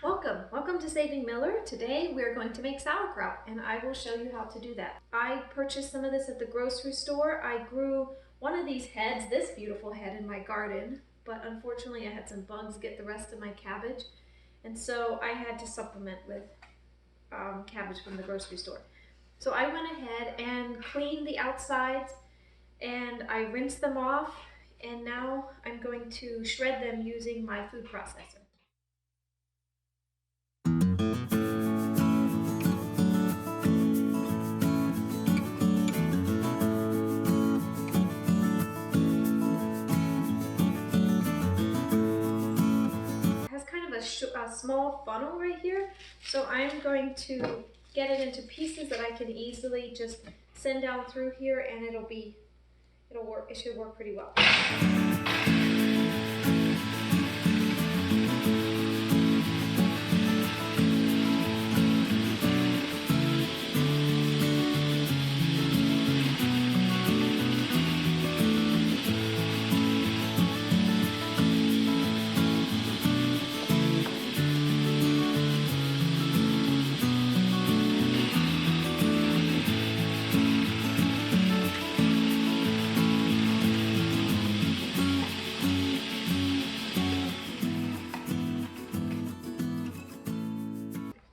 Welcome to Saving Miller. Today we're going to make sauerkraut and I will show you how to do that. I purchased some of this at the grocery store. I grew one of these heads, this beautiful head, in my garden, but unfortunately I had some bugs get the rest of my cabbage, and so I had to supplement with cabbage from the grocery store. So I went ahead and cleaned the outsides and I rinsed them off, and now I'm going to shred them using my food processor. A small funnel right here, so I'm going to get it into pieces that I can easily just send down through here, and it'll work. It should work pretty well.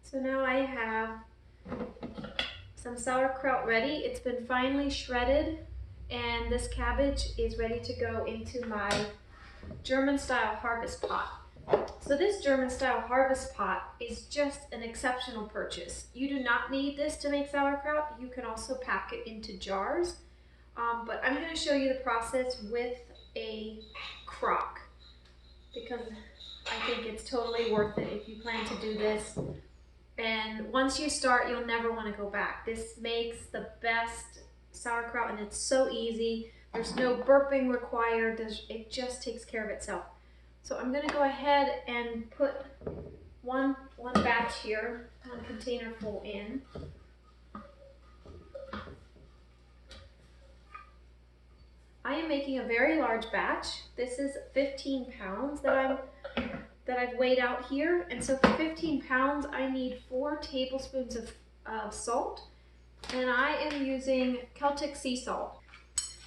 So now I have some sauerkraut ready. It's been finely shredded, and this cabbage is ready to go into my German style harvest pot. So this German style harvest pot is just an exceptional purchase. You do not need this to make sauerkraut. You can also pack it into jars, but I'm going to show you the process with a crock because I think it's totally worth it if you plan to do this. And once you start, you'll never want to go back. This makes the best sauerkraut, and it's so easy. There's no burping required. It just takes care of itself. So I'm going to go ahead and put one batch here, one container full in. I am making a very large batch. This is 15 pounds that I've weighed out here, and so for 15 pounds I need 4 tablespoons of salt, and I am using Celtic sea salt.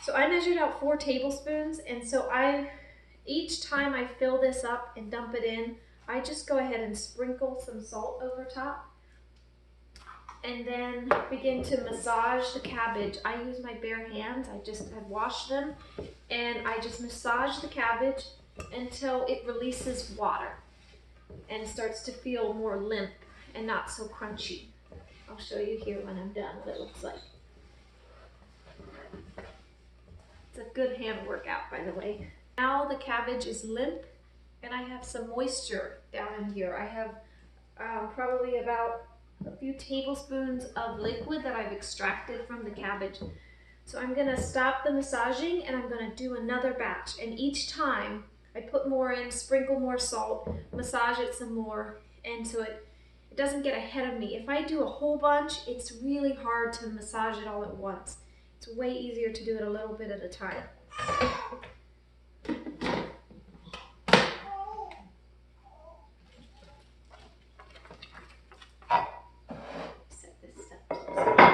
So I measured out 4 tablespoons, and so each time I fill this up and dump it in, I just go ahead and sprinkle some salt over top and then begin to massage the cabbage. I use my bare hands. I've washed them, and I just massage the cabbage until it releases water and starts to feel more limp and not so crunchy. I'll show you here when I'm done what it looks like. It's a good hand workout, by the way. Now the cabbage is limp, and I have some moisture down in here. I have probably about a few tablespoons of liquid that I've extracted from the cabbage. So I'm going to stop the massaging, and I'm going to do another batch, and each time I put more in, sprinkle more salt, massage it some more, and so it doesn't get ahead of me. If I do a whole bunch, it's really hard to massage it all at once. It's way easier to do it a little bit at a time. Set this up.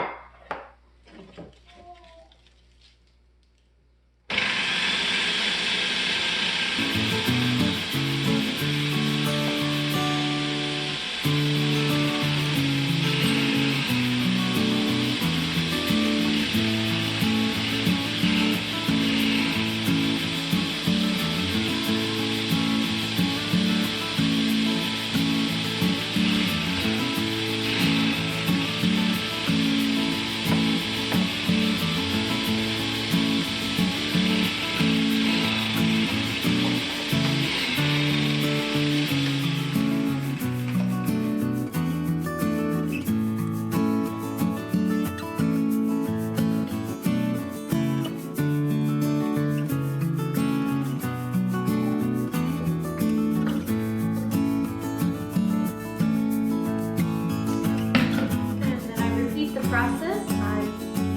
process, I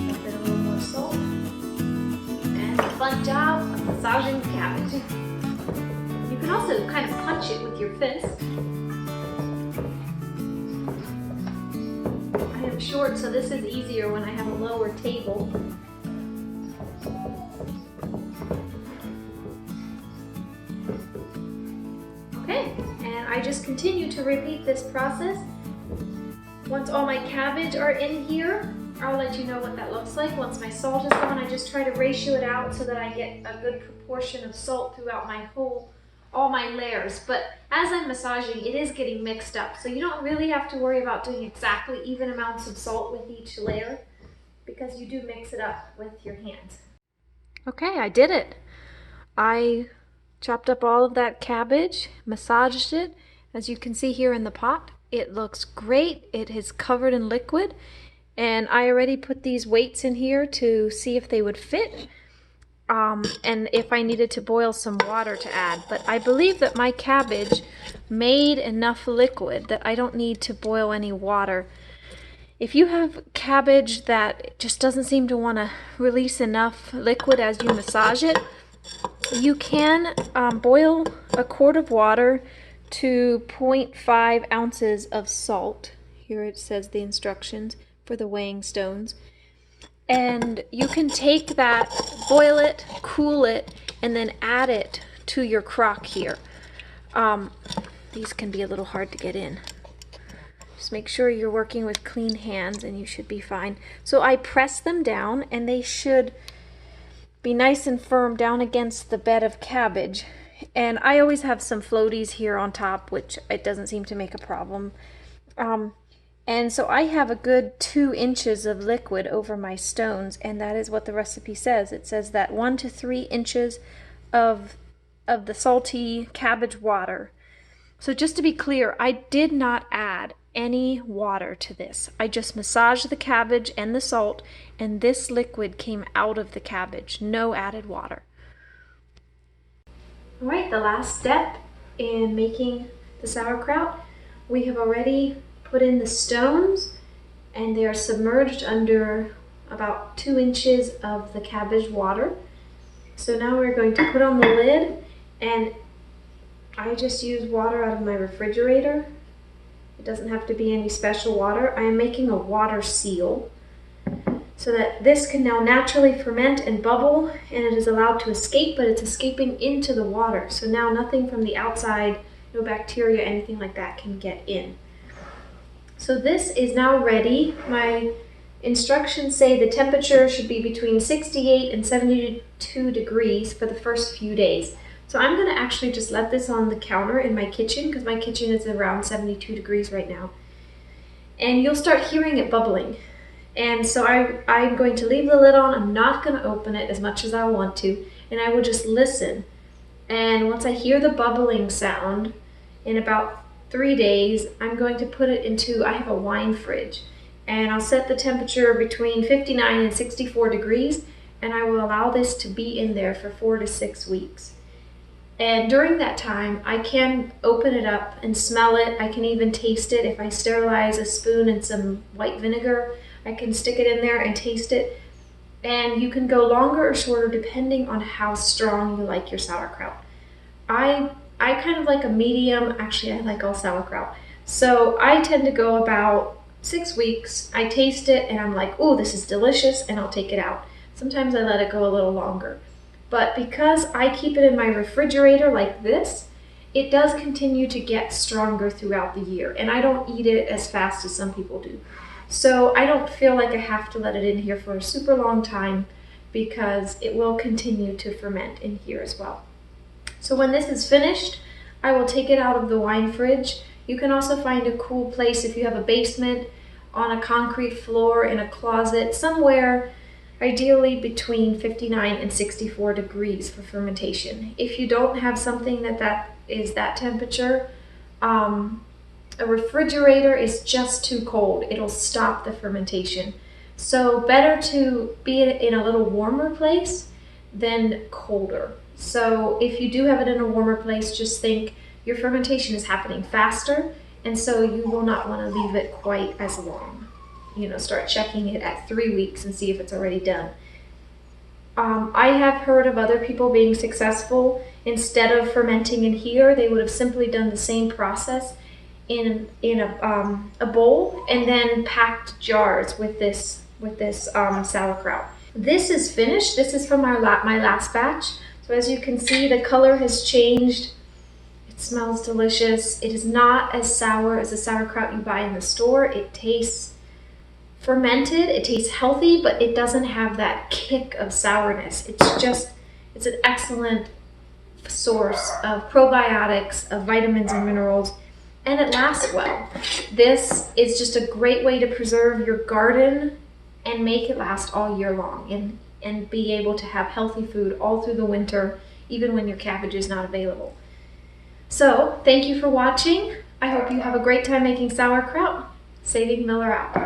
drop in a little more salt, and a fun job of massaging the cabbage. You can also kind of punch it with your fist. short, so this is easier when I have a lower table. Okay, and I just continue to repeat this process. Once all my cabbage are in here, I'll let you know what that looks like. Once my salt is gone, I just try to ratio it out so that I get a good proportion of salt throughout all my layers. But as I'm massaging, it is getting mixed up. So you don't really have to worry about doing exactly even amounts of salt with each layer, because you do mix it up with your hands. Okay, I did it. I chopped up all of that cabbage, massaged it. As you can see here in the pot, it looks great. It is covered in liquid. And I already put these weights in here to see if they would fit. And if I needed to boil some water to add. But I believe that my cabbage made enough liquid that I don't need to boil any water. If you have cabbage that just doesn't seem to want to release enough liquid as you massage it, you can boil a quart of water to 0.5 ounces of salt. Here it says the instructions for the weighing stones. And you can take that, boil it, cool it, and then add it to your crock here. These can be a little hard to get in. Just make sure you're working with clean hands and you should be fine. So I press them down and they should be nice and firm down against the bed of cabbage. And I always have some floaties here on top, which it doesn't seem to make a problem. And so I have a good 2 inches of liquid over my stones, and that is what the recipe says. It says that 1 to 3 inches of the salty cabbage water. So just to be clear, I did not add any water to this. I just massaged the cabbage and the salt, and this liquid came out of the cabbage. No added water. All right, the last step in making the sauerkraut, we have already put in the stones, and they are submerged under about 2 inches of the cabbage water. So now we're going to put on the lid, and I just use water out of my refrigerator. It doesn't have to be any special water. I am making a water seal so that this can now naturally ferment and bubble, and it is allowed to escape, but it's escaping into the water. So now nothing from the outside, no bacteria, anything like that can get in. So this is now ready. My instructions say the temperature should be between 68 and 72 degrees for the first few days. So I'm going to actually just let this on the counter in my kitchen, because my kitchen is around 72 degrees right now. And you'll start hearing it bubbling. And so I'm going to leave the lid on. I'm not going to open it as much as I want to, and I will just listen. And once I hear the bubbling sound, in about 3 days, I'm going to put it into, I have a wine fridge, and I'll set the temperature between 59 and 64 degrees, and I will allow this to be in there for 4 to 6 weeks. And during that time, I can open it up and smell it. I can even taste it. If I sterilize a spoon and some white vinegar, I can stick it in there and taste it. And you can go longer or shorter depending on how strong you like your sauerkraut. I kind of like a medium. Actually, I like all sauerkraut. So I tend to go about 6 weeks. I taste it and I'm like, oh, this is delicious, and I'll take it out. Sometimes I let it go a little longer. But because I keep it in my refrigerator like this, it does continue to get stronger throughout the year. And I don't eat it as fast as some people do. So I don't feel like I have to let it in here for a super long time, because it will continue to ferment in here as well. So when this is finished, I will take it out of the wine fridge. You can also find a cool place if you have a basement, on a concrete floor, in a closet, somewhere ideally between 59 and 64 degrees for fermentation. If you don't have something that is that temperature, a refrigerator is just too cold. It'll stop the fermentation. So better to be in a little warmer place than colder. So if you do have it in a warmer place, just think your fermentation is happening faster, and so you will not want to leave it quite as long. You know, start checking it at 3 weeks and see if it's already done. I have heard of other people being successful. Instead of fermenting in here, they would have simply done the same process in a bowl, and then packed jars with this sauerkraut. This is finished. This is from my last batch. So as you can see, the color has changed. It smells delicious. It is not as sour as the sauerkraut you buy in the store. It tastes fermented. It tastes healthy, but it doesn't have that kick of sourness. It's an excellent source of probiotics, of vitamins and minerals, and it lasts well. This is just a great way to preserve your garden and make it last all year long, and be able to have healthy food all through the winter, even when your cabbage is not available. So, thank you for watching. I hope you have a great time making sauerkraut. Saving Miller out.